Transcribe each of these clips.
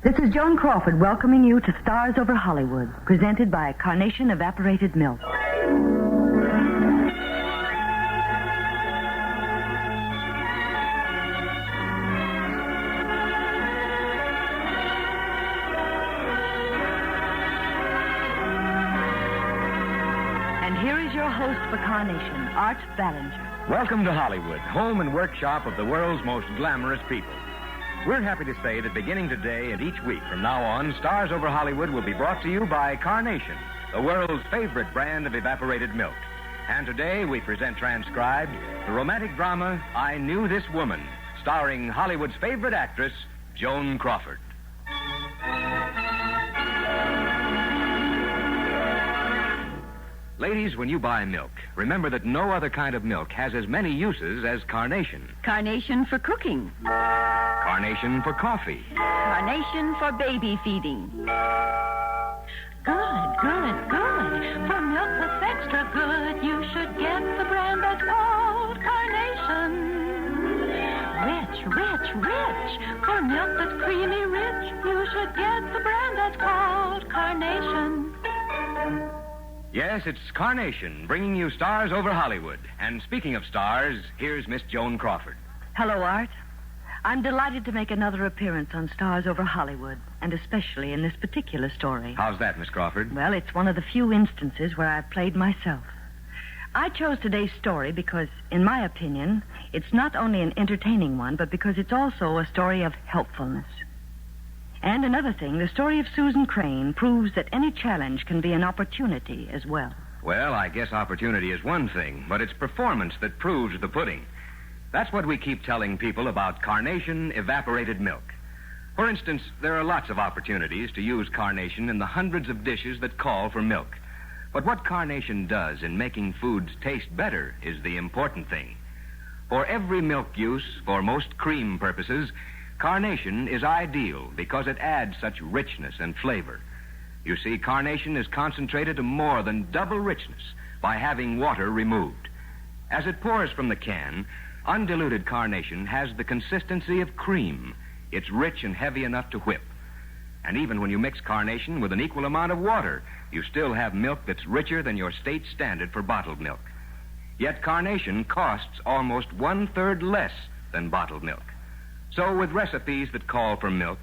This is Joan Crawford welcoming you to Stars Over Hollywood, presented by Carnation Evaporated Milk. And here is your host for Carnation, Art Ballinger. Welcome to Hollywood, home and workshop of the world's most glamorous people. We're happy to say that beginning today and each week from now on, Stars Over Hollywood will be brought to you by Carnation, the world's favorite brand of evaporated milk. And today we present transcribed the romantic drama, I Knew This Woman, starring Hollywood's favorite actress, Joan Crawford. Ladies, when you buy milk, remember that no other kind of milk has as many uses as Carnation. Carnation for cooking. Carnation for coffee. Carnation for baby feeding. Good. For milk that's extra good, you should get the brand that's called Carnation. Rich. For milk that's creamy rich, you should get the brand that's called Carnation. Yes, it's Carnation, bringing you Stars Over Hollywood. And speaking of stars, here's Miss Joan Crawford. Hello, Art. I'm delighted to make another appearance on Stars Over Hollywood, and especially in this particular story. How's that, Miss Crawford? Well, it's one of the few instances where I've played myself. I chose today's story because, in my opinion, it's not only an entertaining one, but because it's also a story of helpfulness. And another thing, the story of Susan Crane proves that any challenge can be an opportunity as well. Well, I guess opportunity is one thing, but it's performance that proves the pudding. That's what we keep telling people about Carnation Evaporated Milk. For instance, there are lots of opportunities to use Carnation in the hundreds of dishes that call for milk. But what Carnation does in making foods taste better is the important thing. For every milk use, for most cream purposes, Carnation is ideal because it adds such richness and flavor. You see, Carnation is concentrated to more than double richness by having water removed. As it pours from the can, undiluted Carnation has the consistency of cream. It's rich and heavy enough to whip. And even when you mix Carnation with an equal amount of water, you still have milk that's richer than your state standard for bottled milk. Yet Carnation costs almost 1/3 less than bottled milk. So with recipes that call for milk,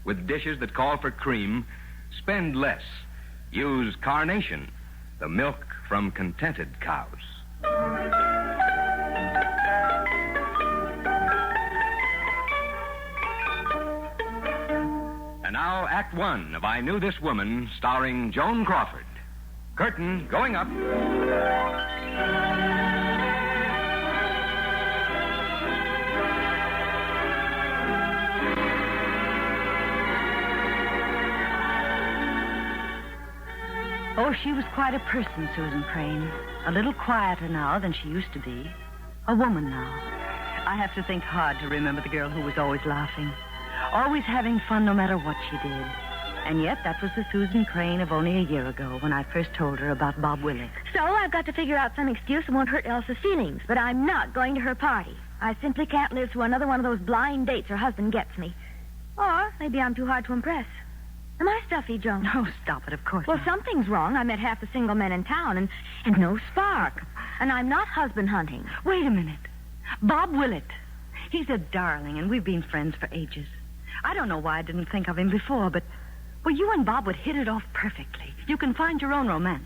with dishes that call for cream, spend less. Use Carnation, the milk from contented cows. And now, Act One of I Knew This Woman, starring Joan Crawford. Curtain going up. Oh, she was quite a person, Susan Crane. A little quieter now than she used to be. A woman now. I have to think hard to remember the girl who was always laughing. Always having fun no matter what she did. And yet that was the Susan Crane of only a year ago when I first told her about Bob Willett. So I've got to figure out some excuse that won't hurt Elsa's feelings, but I'm not going to her party. I simply can't live through another one of those blind dates her husband gets me. Or maybe I'm too hard to impress. Am I stuffy, Joan? No, stop it, of course Well, not. something's wrong. I met half the single men in town, and no spark. And I'm not husband hunting. Wait a minute. Bob Willett. He's a darling, and we've been friends for ages. I don't know why I didn't think of him before, but... Well, you and Bob would hit it off perfectly. You can find your own romance.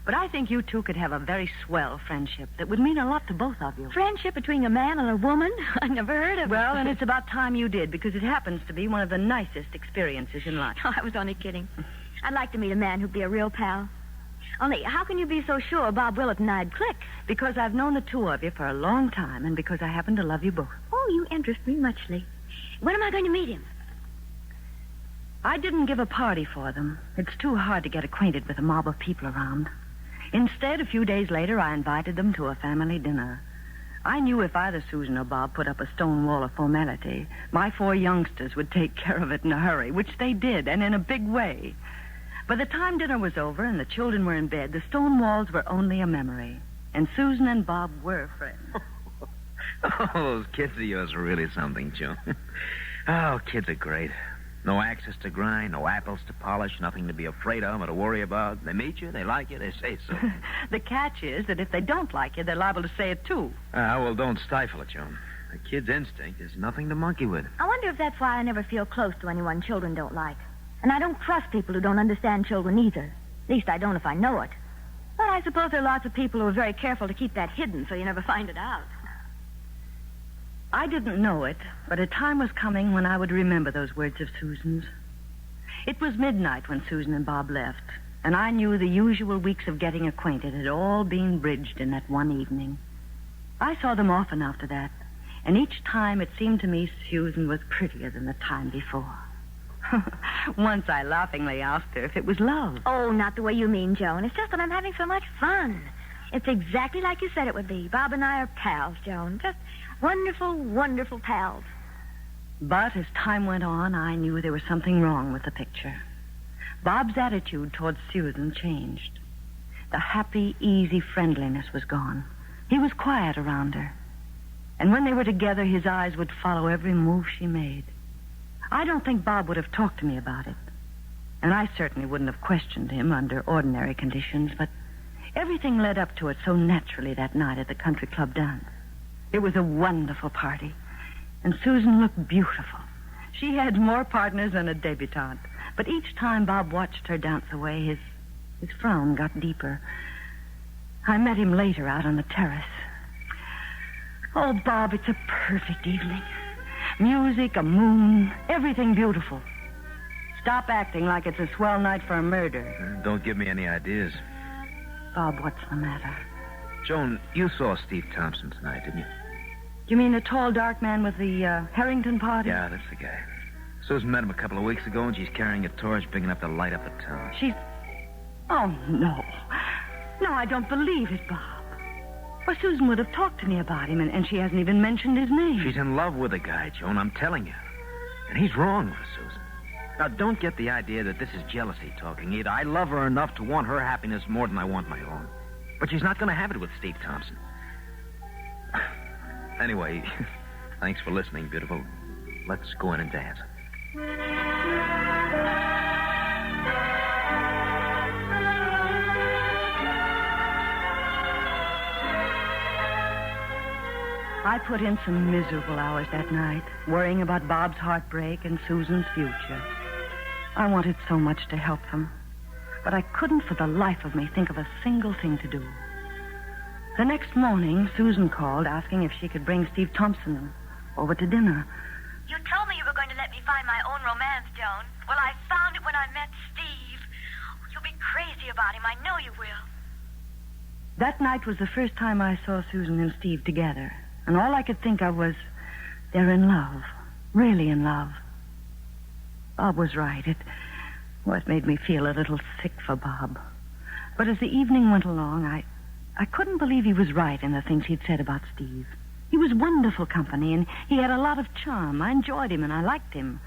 But I think you two could have a very swell friendship that would mean a lot to both of you. Friendship between a man and a woman? I never heard of it. Well, and it's about time you did, because it happens to be one of the nicest experiences in life. Oh, I was only kidding. I'd like to meet a man who'd be a real pal. Only, how can you be so sure Bob Willett and I'd click? Because I've known the two of you for a long time, and because I happen to love you both. Oh, you interest me muchly. When am I going to meet him? I didn't give a party for them. It's too hard to get acquainted with a mob of people around. Instead, a few days later, I invited them to a family dinner. I knew if either Susan or Bob put up a stone wall of formality, my 4 youngsters would take care of it in a hurry, which they did, and in a big way. By the time dinner was over and the children were in bed, the stone walls were only a memory, and Susan and Bob were friends. Oh, those kids of yours are really something, Joan. Oh, kids are great. No axes to grind, no apples to polish, nothing to be afraid of or to worry about. They meet you, they like you, they say so. The catch is that if they don't like you, they're liable to say it, too. Well, don't stifle it, Joan. A kid's instinct is nothing to monkey with. I wonder if that's why I never feel close to anyone children don't like. And I don't trust people who don't understand children either. At least I don't if I know it. But I suppose there are lots of people who are very careful to keep that hidden so you never find it out. I didn't know it, but a time was coming when I would remember those words of Susan's. It was midnight when Susan and Bob left, and I knew the usual weeks of getting acquainted had all been bridged in that one evening. I saw them often after that, and each time it seemed to me Susan was prettier than the time before. Once I laughingly asked her if it was love. Oh, not the way you mean, Joan. It's just that I'm having so much fun. It's exactly like you said it would be. Bob and I are pals, Joan. Just wonderful, wonderful pals. But as time went on, I knew there was something wrong with the picture. Bob's attitude towards Susan changed. The happy, easy friendliness was gone. He was quiet around her. And when they were together, his eyes would follow every move she made. I don't think Bob would have talked to me about it. And I certainly wouldn't have questioned him under ordinary conditions, but everything led up to it so naturally that night at the country club dance. It was a wonderful party, and Susan looked beautiful. She had more partners than a debutante, but each time Bob watched her dance away, his frown got deeper. I met him later out on the terrace. Oh, Bob, it's a perfect evening. Music, a moon, everything beautiful. Stop acting like it's a swell night for a murder. Don't give me any ideas. Bob, what's the matter? Joan, you saw Steve Thompson tonight, didn't you? You mean the tall, dark man with the Harrington party? Yeah, that's the guy. Susan met him a couple of weeks ago, and she's carrying a torch big enough to light up the town. Oh, no. No, I don't believe it, Bob. Well, Susan would have talked to me about him, and she hasn't even mentioned his name. She's in love with the guy, Joan, I'm telling you. And he's wrong with Susan. Now, don't get the idea that this is jealousy talking either. I love her enough to want her happiness more than I want my own. But she's not going to have it with Steve Thompson. Anyway, thanks for listening, beautiful. Let's go in and dance. I put in some miserable hours that night, worrying about Bob's heartbreak and Susan's future. I wanted so much to help them, but I couldn't for the life of me think of a single thing to do. The next morning, Susan called asking if she could bring Steve Thompson over to dinner. You told me you were going to let me find my own romance, Joan. Well, I found it when I met Steve. You'll be crazy about him. I know you will. That night was the first time I saw Susan and Steve together, and all I could think of was, they're in love, really in love. Bob was right. It made me feel a little sick for Bob. But as the evening went along, I couldn't believe he was right in the things he'd said about Steve. He was wonderful company, and he had a lot of charm. I enjoyed him, and I liked him.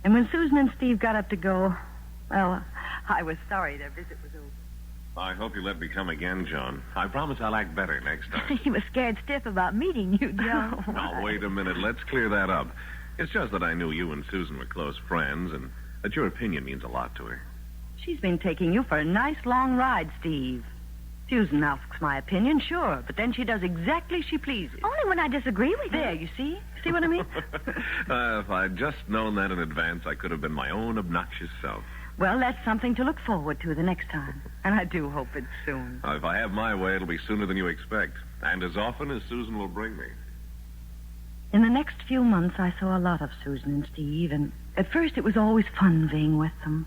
And when Susan and Steve got up to go, well, I was sorry their visit was over. I hope you let me come again, Joan. I promise I'll act better next time. He was scared stiff about meeting you, Joan. Now, wait a minute. Let's clear that up. It's just that I knew you and Susan were close friends, and that your opinion means a lot to her. She's been taking you for a nice long ride, Steve. Susan asks my opinion, sure, but then she does exactly as she pleases. Only when I disagree with you. There, you see? See what I mean? If I'd just known that in advance, I could have been my own obnoxious self. Well, that's something to look forward to the next time. And I do hope it's soon. If I have my way, it'll be sooner than you expect. And as often as Susan will bring me. In the next few months, I saw a lot of Susan and Steve, and at first it was always fun being with them.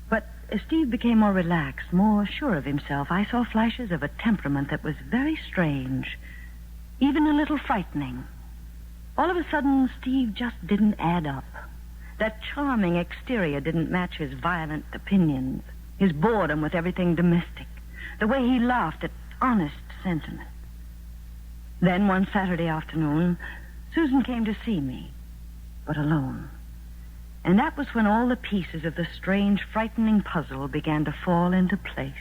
But as Steve became more relaxed, more sure of himself, I saw flashes of a temperament that was very strange, even a little frightening. All of a sudden, Steve just didn't add up. That charming exterior didn't match his violent opinions, his boredom with everything domestic, the way he laughed at honest sentiment. Then one Saturday afternoon, Susan came to see me, but alone. And that was when all the pieces of the strange, frightening puzzle began to fall into place.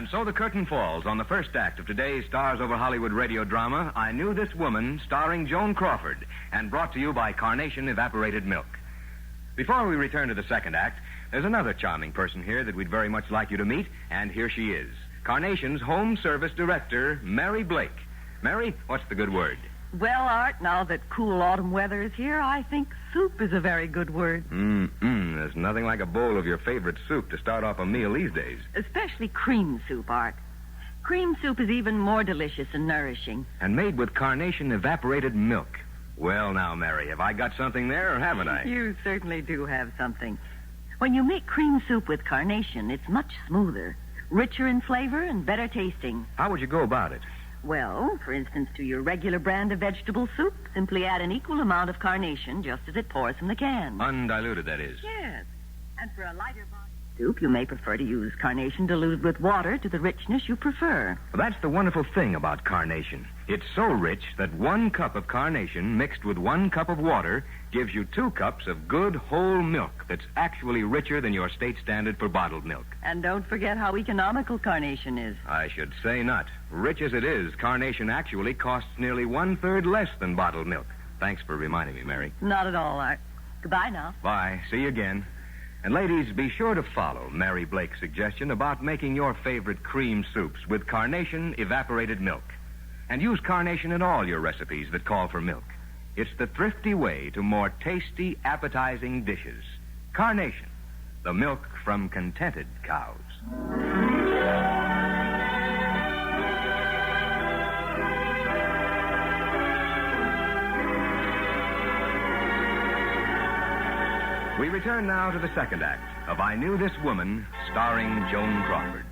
And so the curtain falls on the first act of today's Stars Over Hollywood radio drama, I Knew This Woman, starring Joan Crawford, and brought to you by Carnation Evaporated Milk. Before we return to the second act, there's another charming person here that we'd very much like you to meet, and here she is. Carnation's Home Service Director, Mary Blake. Mary, what's the good word? Well, Art, now that cool autumn weather is here, I think soup is a very good word. There's nothing like a bowl of your favorite soup to start off a meal these days. Especially cream soup, Art. Cream soup is even more delicious and nourishing. And made with Carnation Evaporated Milk. Well, now, Mary, have I got something there or haven't I? You certainly do have something. When you make cream soup with Carnation, it's much smoother, richer in flavor, and better tasting. How would you go about it? Well, for instance, to your regular brand of vegetable soup, simply add an equal amount of Carnation just as it pours from the can. Undiluted, that is. Yes. And for a lighter body soup, you may prefer to use Carnation diluted with water to the richness you prefer. Well, that's the wonderful thing about Carnation. It's so rich that 1 cup of Carnation mixed with 1 cup of water gives you 2 cups of good whole milk that's actually richer than your state standard for bottled milk. And don't forget how economical Carnation is. I should say not. Rich as it is, Carnation actually costs nearly 1/3 less than bottled milk. Thanks for reminding me, Mary. Not at all, Art. Goodbye now. Bye. See you again. And ladies, be sure to follow Mary Blake's suggestion about making your favorite cream soups with Carnation Evaporated Milk. And use Carnation in all your recipes that call for milk. It's the thrifty way to more tasty, appetizing dishes. Carnation, the milk from contented cows. We return now to the second act of I Knew This Woman, starring Joan Crawford.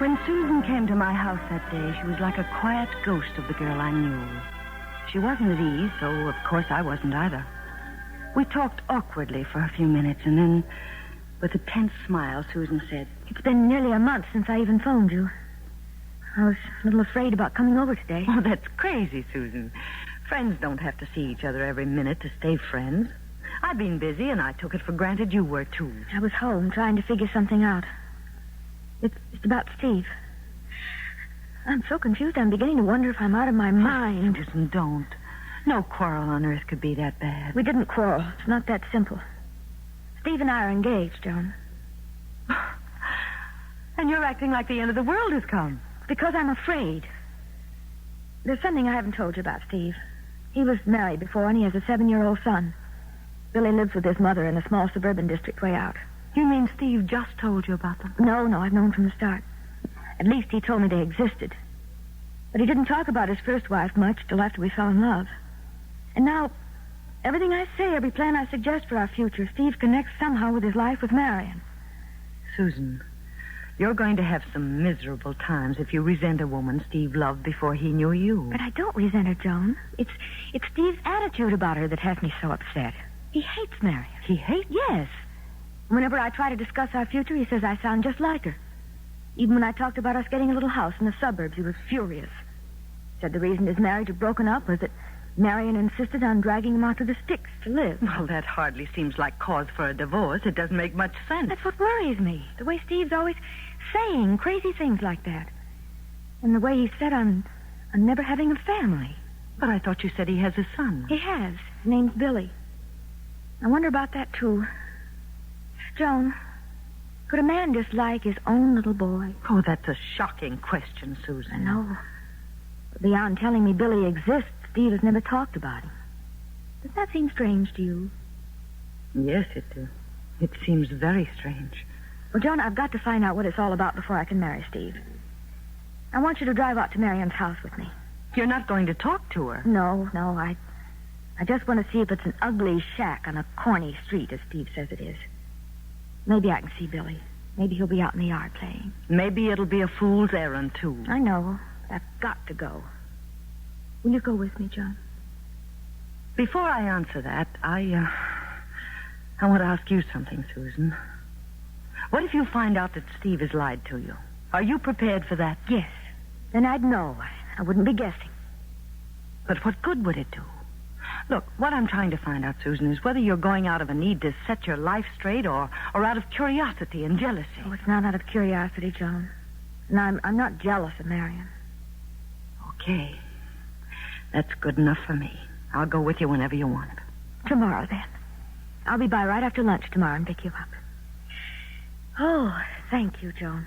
When Susan came to my house that day, she was like a quiet ghost of the girl I knew. She wasn't at ease, so of course I wasn't either. We talked awkwardly for a few minutes, and then, with a tense smile, Susan said, It's been nearly a month since I even phoned you. I was a little afraid about coming over today. "Oh, that's crazy, Susan. Friends don't have to see each other every minute to stay friends. I've been busy, and I took it for granted you were, too." I was home trying to figure something out. It's about Steve. I'm so confused, I'm beginning to wonder if I'm out of my mind. Susan, don't. No quarrel on earth could be that bad. We didn't quarrel. It's not that simple. Steve and I are engaged, Joan. And you're acting like the end of the world has come. Because I'm afraid. There's something I haven't told you about Steve. He was married before, and he has a 7-year-old son. Billy lives with his mother in a small suburban district way out. You mean Steve just told you about them? No, I've known from the start. At least he told me they existed. But he didn't talk about his first wife much till after we fell in love. And now, everything I say, every plan I suggest for our future, Steve connects somehow with his life with Marion. Susan, you're going to have some miserable times if you resent a woman Steve loved before he knew you. But I don't resent her, Joan. It's Steve's attitude about her that has me so upset. He hates Marion. He hates? Yes. Whenever I try to discuss our future, he says I sound just like her. Even when I talked about us getting a little house in the suburbs, he was furious. Said the reason his marriage had broken up was that Marion insisted on dragging him out to the sticks to live. Well, that hardly seems like cause for a divorce. It doesn't make much sense. That's what worries me. The way Steve's always saying crazy things like that. And the way he said on never having a family. But I thought you said he has a son. He has. His name's Billy. I wonder about that, too. Joan, could a man dislike his own little boy? Oh, that's a shocking question, Susan. I know. But beyond telling me Billy exists, Steve has never talked about him. Does that seem strange to you? Yes, it seems very strange. Well, Joan, I've got to find out what it's all about before I can marry Steve. I want you to drive out to Marion's house with me. You're not going to talk to her? No. I just want to see if it's an ugly shack on a corny street, as Steve says it is. Maybe I can see Billy. Maybe he'll be out in the yard playing. Maybe it'll be a fool's errand, too. I know. I've got to go. Will you go with me, John? Before I answer that, I want to ask you something, Susan. What if you find out that Steve has lied to you? Are you prepared for that? Yes. Then I'd know. I wouldn't be guessing. But what good would it do? Look, what I'm trying to find out, Susan, is whether you're going out of a need to set your life straight or out of curiosity and jealousy. Oh, it's not out of curiosity, Joan. And I'm not jealous of Marion. Okay. That's good enough for me. I'll go with you whenever you want. Tomorrow, then. I'll be by right after lunch tomorrow and pick you up. Oh, thank you, Joan.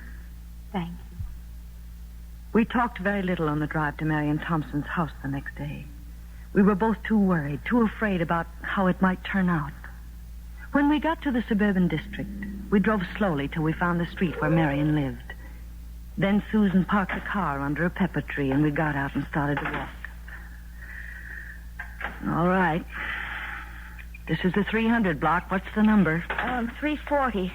Thank you. We talked very little on the drive to Marion Thompson's house the next day. We were both too worried, too afraid about how it might turn out. When we got to the suburban district, we drove slowly till we found the street where Marion lived. Then Susan parked the car under a pepper tree, and we got out and started to walk. All right. This is the 300 block. What's the number? 340.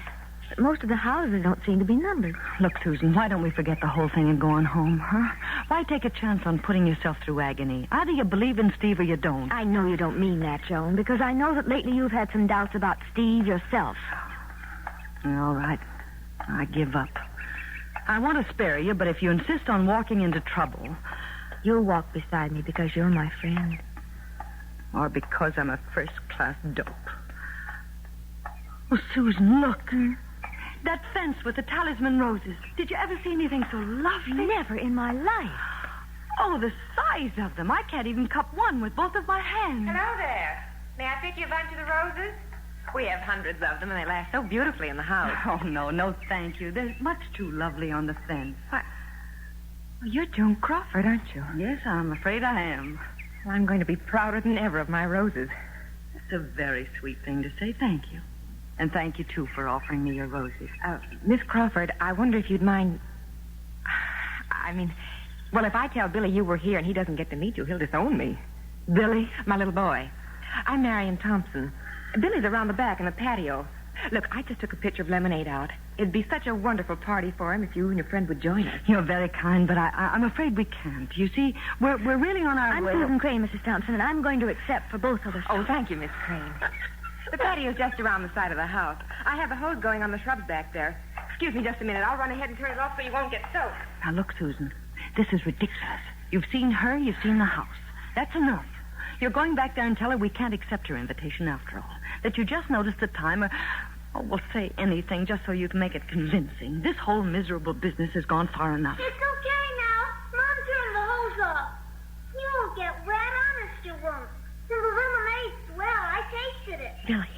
But most of the houses don't seem to be numbered. Look, Susan, why don't we forget the whole thing and go on home, huh? Why take a chance on putting yourself through agony? Either you believe in Steve or you don't. I know you don't mean that, Joan, because I know that lately you've had some doubts about Steve yourself. All right. I give up. I want to spare you, but if you insist on walking into trouble... You'll walk beside me because you're my friend. Or because I'm a first-class dope. Oh, Susan, look. That fence with the talisman roses. Did you ever see anything so lovely? Never in my life. Oh, the size of them. I can't even cup one with both of my hands. Hello there. May I pick you a bunch of the roses? We have hundreds of them, and they last so beautifully in the house. Oh, no, thank you. They're much too lovely on the fence. What? Well, you're Joan Crawford, aren't you? Yes, I'm afraid I am. Well, I'm going to be prouder than ever of my roses. That's a very sweet thing to say. Thank you. And thank you, too, for offering me your roses. Miss Crawford, I wonder if you'd mind... Well, if I tell Billy you were here and he doesn't get to meet you, he'll disown me. Billy? My little boy. I'm Marion Thompson. Billy's around the back in the patio. Look, I just took a pitcher of lemonade out. It'd be such a wonderful party for him if you and your friend would join us. You're very kind, but I'm afraid we can't. You see, we're really on our way. I'm Susan Crane, Mrs. Thompson, and I'm going to accept for both of us. Oh, thank you, Miss Crane. The patio's just around the side of the house. I have a hose going on the shrubs back there. Excuse me just a minute. I'll run ahead and turn it off so you won't get soaked. Now, look, Susan, this is ridiculous. You've seen her, you've seen the house. That's enough. You're going back there and tell her we can't accept your invitation after all. That you just noticed the time, or we'll say anything just so you can make it convincing. This whole miserable business has gone far enough. It's okay now. Mom turned the hose off. You won't get wet, honest you won't. And the lemonade's swell. I tasted it. Billy.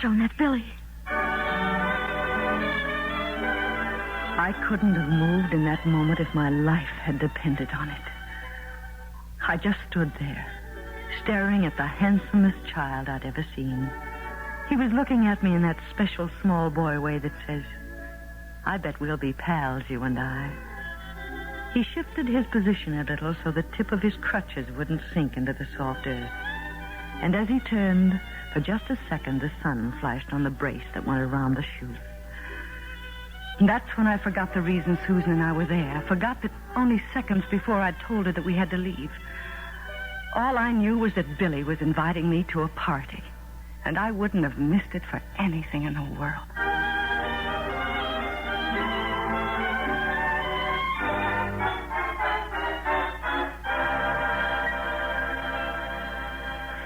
Joan, that's Billy. I couldn't have moved in that moment if my life had depended on it. I just stood there, staring at the handsomest child I'd ever seen. He was looking at me in that special small boy way that says, I bet we'll be pals, you and I. He shifted his position a little so the tip of his crutches wouldn't sink into the soft earth. And as he turned, for just a second, the sun flashed on the brace that went around the shoe. And that's when I forgot the reason Susan and I were there. I forgot that only seconds before I'd told her that we had to leave. All I knew was that Billy was inviting me to a party. And I wouldn't have missed it for anything in the world.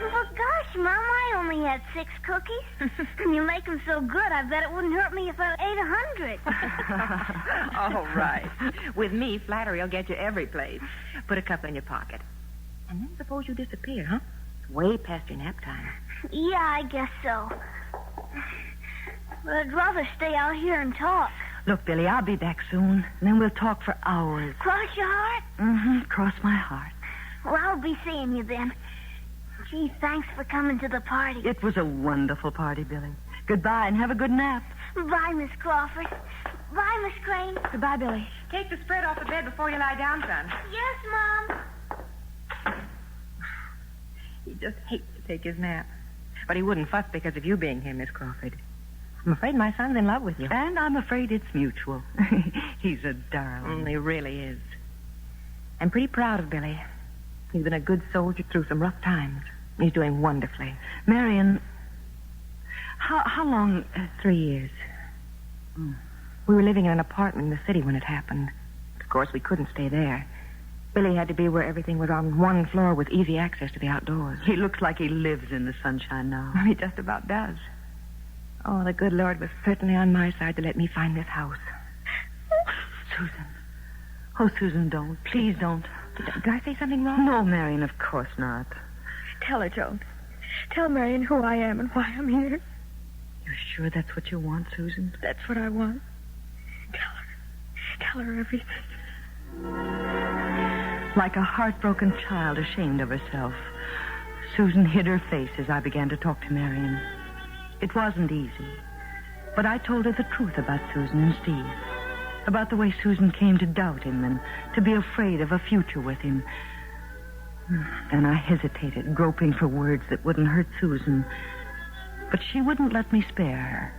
Well, gosh, Mom, I only had 6 cookies. And you make them so good, I bet it wouldn't hurt me if I ate 100. All right. With me, flattery will get you every place. Put a cup in your pocket. And then suppose you disappear, huh? It's way past your nap time. Yeah, I guess so. But I'd rather stay out here and talk. Look, Billy, I'll be back soon. And then we'll talk for hours. Cross your heart? Mm-hmm. Cross my heart. Well, I'll be seeing you then. Gee, thanks for coming to the party. It was a wonderful party, Billy. Goodbye and have a good nap. Bye, Miss Crawford. Bye, Miss Crane. Goodbye, Billy. Take the spread off the bed before you lie down, son. Yes, Mom. He just hates to take his nap. But he wouldn't fuss because of you being here, Miss Crawford. I'm afraid my son's in love with you. And I'm afraid it's mutual. He's a darling. He really is. I'm pretty proud of Billy. He's been a good soldier through some rough times. He's doing wonderfully. Marion, how long? 3 years. We were living in an apartment in the city when it happened. Of course, we couldn't stay there. Billy had to be where everything was on one floor with easy access to the outdoors. He looks like he lives in the sunshine now. He just about does. Oh, the good Lord was certainly on my side to let me find this house. Susan. Oh, Susan, don't. Please don't. Did I say something wrong? No, Marion, of course not. Tell her, Joan. Tell Marion who I am and why I'm here. You're sure that's what you want, Susan? That's what I want. Tell her everything. Like a heartbroken child ashamed of herself, Susan hid her face as I began to talk to Marion. It wasn't easy, but I told her the truth about Susan and Steve, about the way Susan came to doubt him and to be afraid of a future with him. Then I hesitated, groping for words that wouldn't hurt Susan, but she wouldn't let me spare her.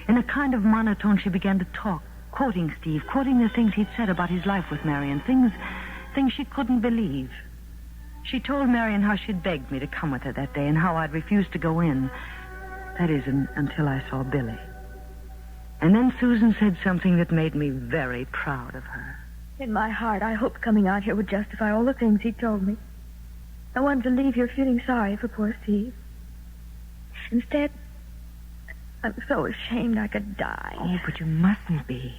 In a kind of monotone, she began to talk, quoting Steve, quoting the things he'd said about his life with Marion, things she couldn't believe. She told Marion how she'd begged me to come with her that day and how I'd refused to go in. That is, until I saw Billy. And then Susan said something that made me very proud of her. In my heart, I hoped coming out here would justify all the things he told me. I wanted to leave here feeling sorry for poor Steve. Instead, I'm so ashamed I could die. Oh, but you mustn't be.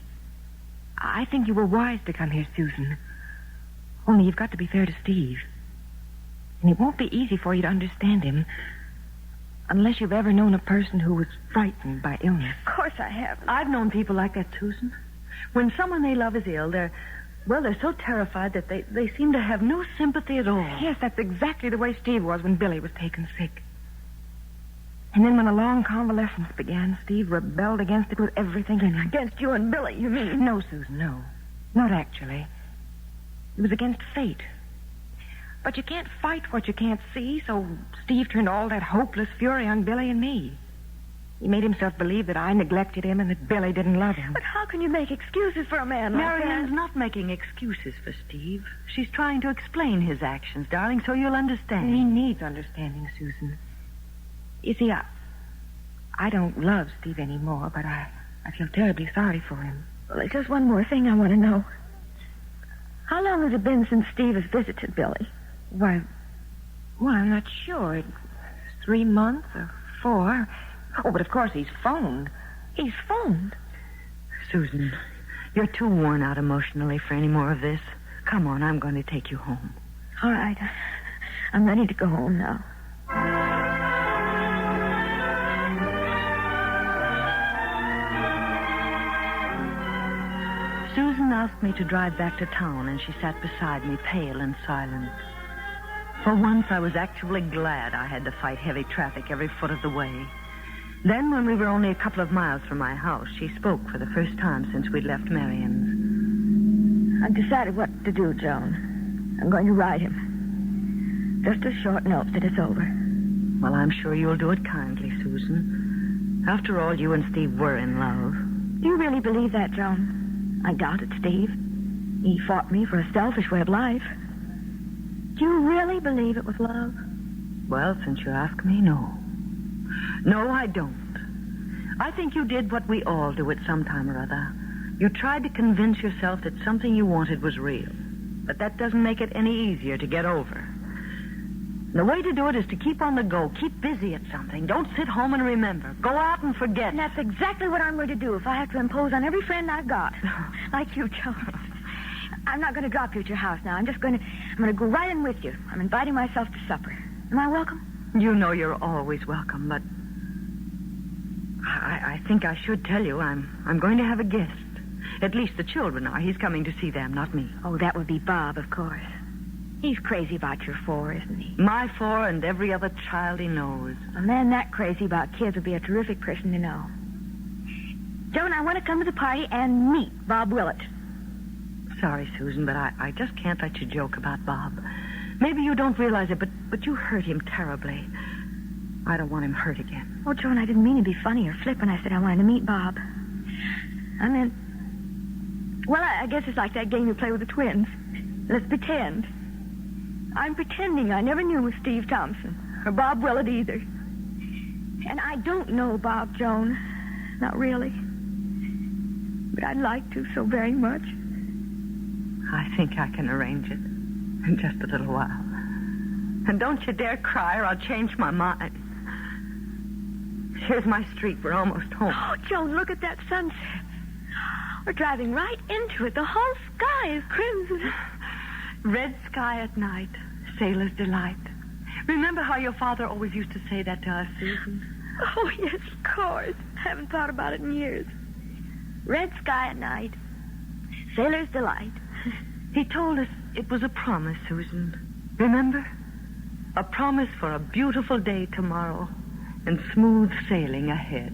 I think you were wise to come here, Susan. Only you've got to be fair to Steve. And it won't be easy for you to understand him unless you've ever known a person who was frightened by illness. Of course I have. I've known people like that, Susan. When someone they love is ill, they're so terrified that they seem to have no sympathy at all. Yes, that's exactly the way Steve was when Billy was taken sick. And then when a long convalescence began, Steve rebelled against it with everything in him. Against you and Billy, you mean? No, Susan, no. Not actually. It was against fate. But you can't fight what you can't see, so Steve turned all that hopeless fury on Billy and me. He made himself believe that I neglected him and that Billy didn't love him. But how can you make excuses for a man like that? Marion's not making excuses for Steve. She's trying to explain his actions, darling, so you'll understand. He needs understanding, Susan. You see, I don't love Steve anymore, but I feel terribly sorry for him. Well, there's just one more thing I want to know. How long has it been since Steve has visited Billy? Well, I'm not sure. It's 3 months or 4. Oh, but of course he's phoned. He's phoned? Susan, you're too worn out emotionally for any more of this. Come on, I'm going to take you home. All right. I'm ready to go home now. Susan asked me to drive back to town, and she sat beside me, pale and silent. For once, I was actually glad I had to fight heavy traffic every foot of the way. Then, when we were only a couple of miles from my house, she spoke for the first time since we'd left Marion's. I've decided what to do, Joan. I'm going to ride him. Just a short note that it's over. Well, I'm sure you'll do it kindly, Susan. After all, you and Steve were in love. Do you really believe that, Joan? I doubted Steve. He fought me for a selfish way of life. Do you really believe it was love? Well, since you ask me, no. No, I don't. I think you did what we all do at some time or other. You tried to convince yourself that something you wanted was real. But that doesn't make it any easier to get over. The way to do it is to keep on the go. Keep busy at something. Don't sit home and remember. Go out and forget. And that's exactly what I'm going to do if I have to impose on every friend I've got. Like you, Joan. I'm not going to drop you at your house now. I'm going to go right in with you. I'm inviting myself to supper. Am I welcome? You know you're always welcome, but I think I should tell you I'm going to have a guest. At least the children are. He's coming to see them, not me. Oh, that would be Bob, of course. He's crazy about your 4, isn't he? My 4 and every other child he knows. A man that crazy about kids would be a terrific person to know. Joan, I want to come to the party and meet Bob Willett. Sorry, Susan, but I just can't let you joke about Bob. Maybe you don't realize it, but you hurt him terribly. I don't want him hurt again. Oh, Joan, I didn't mean to be funny or flip when I said I wanted to meet Bob. I meant... Well, I guess it's like that game you play with the twins. Let's pretend. I'm pretending I never knew Steve Thompson, or Bob Willett either. And I don't know Bob, Joan. Not really. But I'd like to so very much. I think I can arrange it. In just a little while. And don't you dare cry or I'll change my mind. Here's my street. We're almost home. Oh, Joan, look at that sunset. We're driving right into it. The whole sky is crimson. Red sky at night. Sailor's delight. Remember how your father always used to say that to us, Susan? Oh, yes, of course. I haven't thought about it in years. Red sky at night. Sailor's delight. He told us it was a promise, Susan. Remember? A promise for a beautiful day tomorrow and smooth sailing ahead.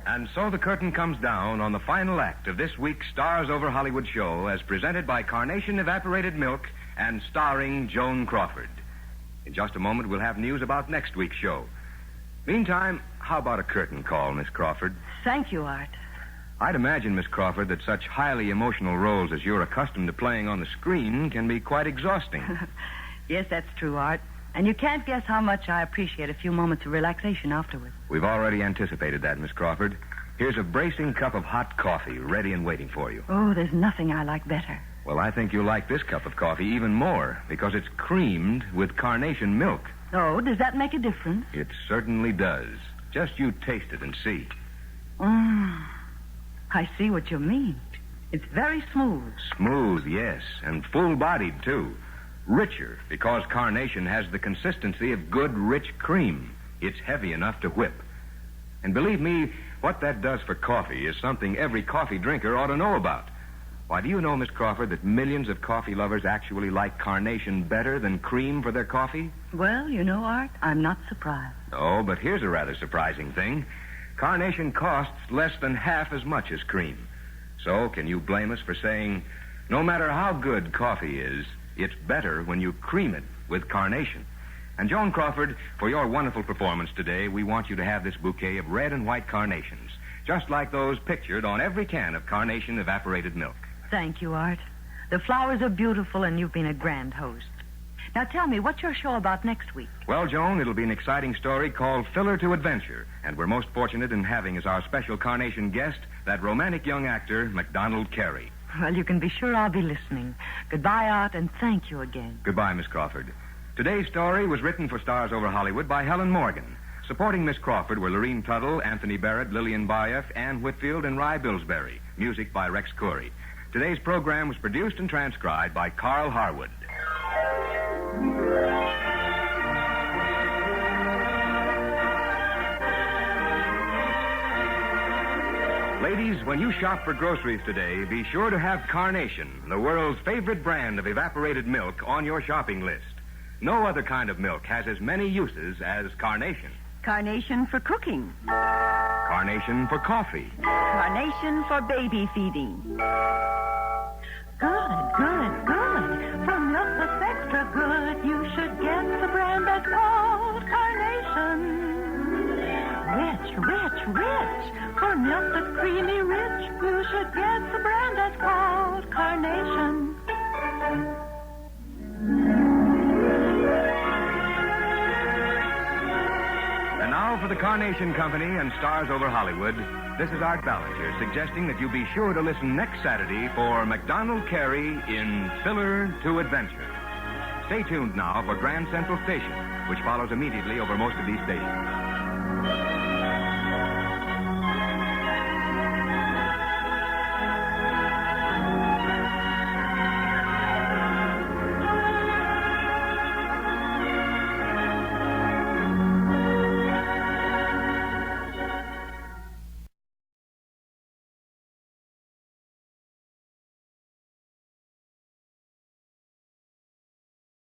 And so the curtain comes down on the final act of this week's Stars Over Hollywood show as presented by Carnation Evaporated Milk and starring Joan Crawford. In just a moment, we'll have news about next week's show. Meantime, how about a curtain call, Miss Crawford? Thank you, Art. I'd imagine, Miss Crawford, that such highly emotional roles as you're accustomed to playing on the screen can be quite exhausting. Yes, that's true, Art. And you can't guess how much I appreciate a few moments of relaxation afterwards. We've already anticipated that, Miss Crawford. Here's a bracing cup of hot coffee ready and waiting for you. Oh, there's nothing I like better. Well, I think you'll like this cup of coffee even more because it's creamed with carnation milk. Oh, does that make a difference? It certainly does. Just you taste it and see. I see what you mean. It's very smooth. Smooth, yes, and full-bodied, too. Richer because carnation has the consistency of good, rich cream. It's heavy enough to whip. And believe me, what that does for coffee is something every coffee drinker ought to know about. Why, do you know, Miss Crawford, that millions of coffee lovers actually like carnation better than cream for their coffee? Well, you know, Art, I'm not surprised. Oh, but here's a rather surprising thing. Carnation costs less than half as much as cream. So, can you blame us for saying, no matter how good coffee is, it's better when you cream it with carnation? And Joan Crawford, for your wonderful performance today, we want you to have this bouquet of red and white carnations, just like those pictured on every can of Carnation Evaporated Milk. Thank you, Art. The flowers are beautiful, and you've been a grand host. Now tell me, what's your show about next week? Well, Joan, it'll be an exciting story called Filler to Adventure, and we're most fortunate in having as our special Carnation guest that romantic young actor, MacDonald Carey. Well, you can be sure I'll be listening. Goodbye, Art, and thank you again. Goodbye, Miss Crawford. Today's story was written for Stars Over Hollywood by Helen Morgan. Supporting Miss Crawford were Lorene Tuttle, Anthony Barrett, Lillian Bayef, Ann Whitfield, and Rye Billsbury. Music by Rex Corey. Today's program was produced and transcribed by Carl Harwood. Ladies, when you shop for groceries today, be sure to have Carnation, the world's favorite brand of evaporated milk, on your shopping list. No other kind of milk has as many uses as Carnation. Carnation for cooking. Carnation for coffee. Carnation for baby feeding. Good, good, good. For milk that's extra good, you should get the brand that's called Carnation. Rich, rich, rich. For milk that's creamy rich, you should get the brand that's called Carnation. And now for the Carnation Company and Stars Over Hollywood, this is Art Ballinger suggesting that you be sure to listen next Saturday for MacDonald Carey in Filler to Adventure. Stay tuned now for Grand Central Station, which follows immediately over most of these stations.